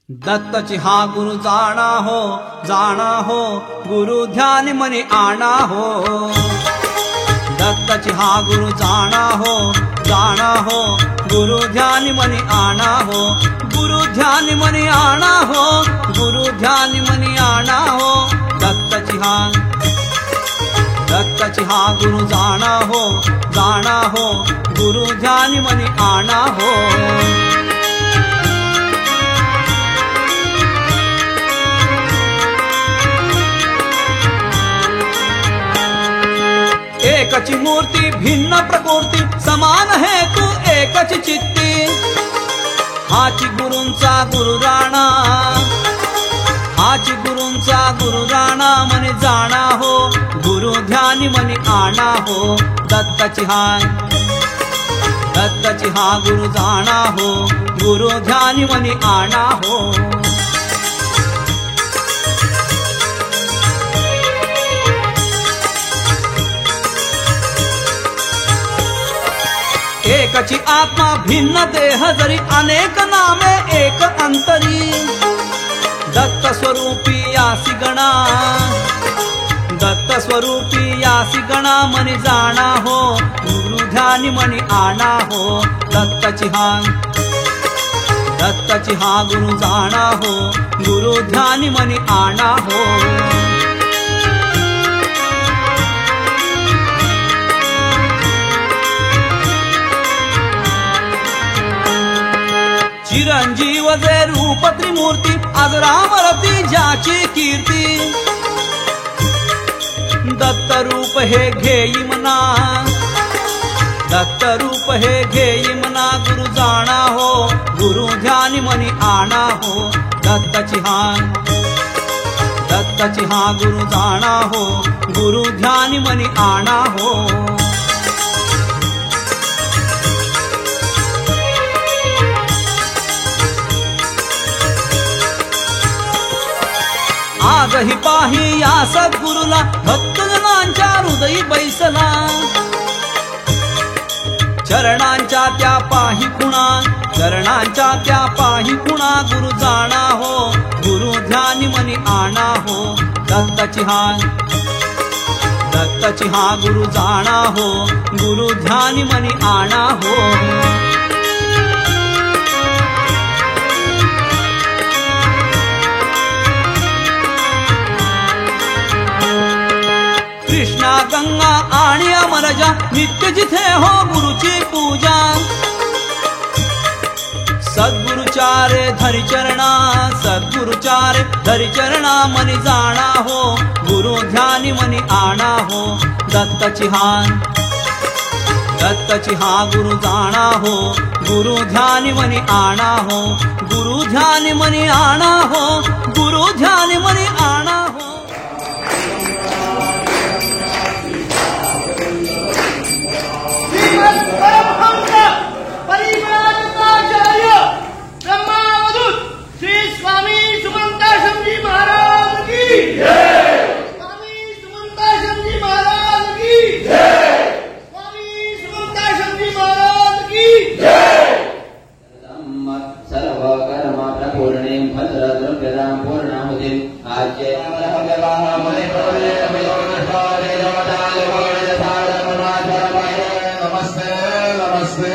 दत्तची हा गुरु जाणा हो गुरु ध्यान मनी आणा हो। दत्तची हा गुरु जाणा हो गुरु ध्यान मनी आणा हो। गुरु ध्यान मनी आणा हो, गुरु ध्यान मनी आणा हो। दत्तची हा गुरु जाणा हो गुरु ध्यान मनी आणा हो। एकची मूर्ति भिन्न प्रकृति समान है तू एकच चित्ती। हाची गुरूंचा गुरु राणा, हाची गुरूंचा गुरु राणा मनी जाणा हो गुरु ध्यान मनी आणा हो। दत्तची हा गुरु जाणा हो गुरु ध्यान मनी आणा हो। एकची आत्मा भिन्न देह जरी अनेक नामे एक अंतरी। दत्त स्वरूपी यासी गणा, दत्त स्वरूपी यासी गणा मनी जाणा हो गुरु ध्यान मनी आणा हो। दत्तची हा गुरु जाणा हो गुरु ध्यान मनी आणा हो। चिरंजीव जे रूप त्रिमूर्ती आज रामरती ज्याची कीर्ती। दत्त रूप हे घेई मना, दत्त रूप हे घेई मना गुरु जाणा हो गुरु ध्यान मनी आणा हो। दत्तची हा गुरु जाणा हो गुरु ध्यान मनी आणा हो। आजही पाही या सद्गुरुला भक्तजनांच्या हृदयी बैसला। चरणांच्या त्या पाही खुणा, चरणांच्या त्या पाही खुणा गुरु जाणा हो गुरु ध्यान मनी आणा हो। दत्तची हा गुरु जाणा हो गुरु ध्यान मनी आणा हो। कृष्णा गंगा आणि अमरजा नित्य जिथे हो गुरुची पूजा। सद्गुरुचारे धरि चरणा, सद्गुरुचारे धरि चरणा मनी जाणा हो गुरु ध्यान मनी आणा हो। दत्तची हा गुरु जाणा हो गुरु ध्यान मनी आणा हो। गुरु ध्यान मनी आणा हो, गुरु ध्यान मनी आणा हो। श्री स्वामी सुमंताशम जी महाराज की जय। स्वामी सुमंताशम जी महाराज की जय। स्वामी सुमंताशम जी महाराज की जय। सर्व कर्म प्रपूर्णिं भद्र द्रव्यदां पूर्णाहुतिं आज्ये विवाह मुनि प्रबले विलोकस्थाने नमताले भगवते साधनमाचरमये। नमस्ते नमस्ते।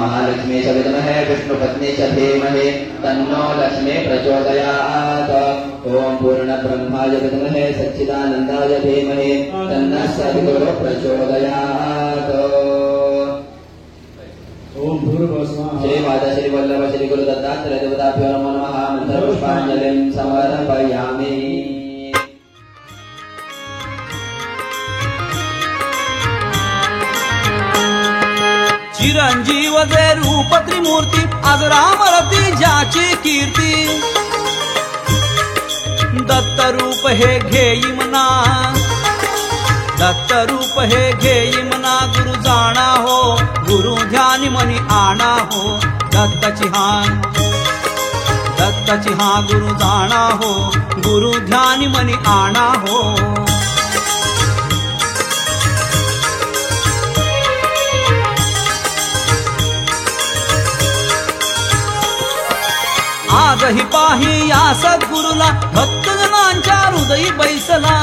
महालक्ष्मी च विद्महे विष्णुपत्नी च धीमहि तन्नो लक्ष्मी प्रचोदयात्। ओम पूर्णब्रह्माय विद्महे सच्चिदानन्दाय धीमहि तन्नः सद्गुरुः प्रचोदयात्। ओम भूर्भुवस्वाहा। श्री माता श्री वल्लभ श्री गुरु दत्तात्रेय देवताभ्यो नमो नमः। मंत्रपुष्पाञ्जलिं समर्पयामि। चिरंजीव जे रूप त्रिमूर्ती आज रामरती ज्याची कीर्ती। दत्त रूप हे घेई मना, दत्त रूप हे घेई मना गुरु जाणा हो, गुरु ध्यानी मनी आणा हो। दत्तची हा गुरु जाणा हो, गुरु ध्यानी मनी आणा हो। आजही पाही या सद्गुरुला भक्तजनांच्या हृदयी बैसला।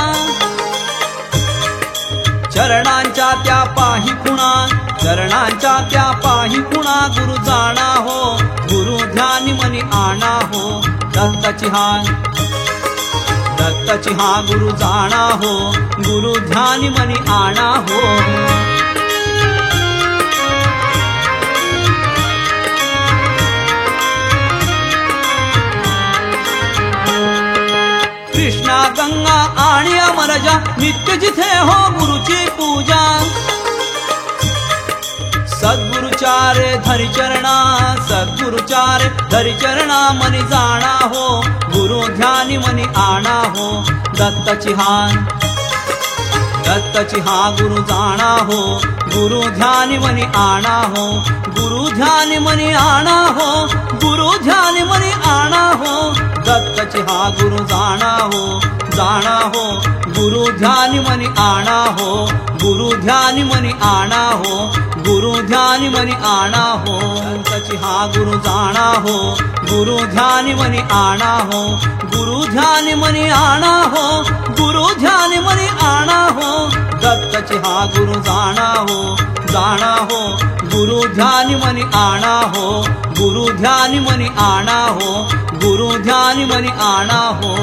चरणांच्या त्या पाही खुणा, चरणांच्या त्या पाही खुणा गुरु जाणा हो, गुरु ध्यानी मनी आणा हो। दत्तची हा गुरु जाणा हो, गुरु ध्यानी मनी आणा हो। कृष्णा गंगा आणि अमरजा नित्य जिथे हो गुरुची पूजा। सद्गुरुचारे धरि चरणा, सद्गुरुचारे धरि चरणा मनी जाणा हो, गुरु ध्यानी मनी आणा हो। दत्तची हा गुरु जाणा हो, गुरु ध्यानी मनी आणा हो। गुरु ध्यानी मनी आणा हो, गुरु ध्यानी मनी आणा हो। दत्तची हा गुरु जाणा हो, जाणा हो। गुरु ध्यानी मनी आणा हो, गुरु ध्यानी मनी आणा हो। गुरु ध्यानी मनी आणा हो। दत्तची हा गुरु जाणा हो, गुरु ध्यानी मनी आणा हो। गुरु ध्यानी मनी आणा हो, गुरु ध्यानी मनी आणा हो। दत्तची हा गुरु जाणा हो, जाणा हो। गुरु ध्यानी मनी आणा हो, गुरु ध्यानी मनी आणा हो। गुरु ध्यानी मनी आणा हो।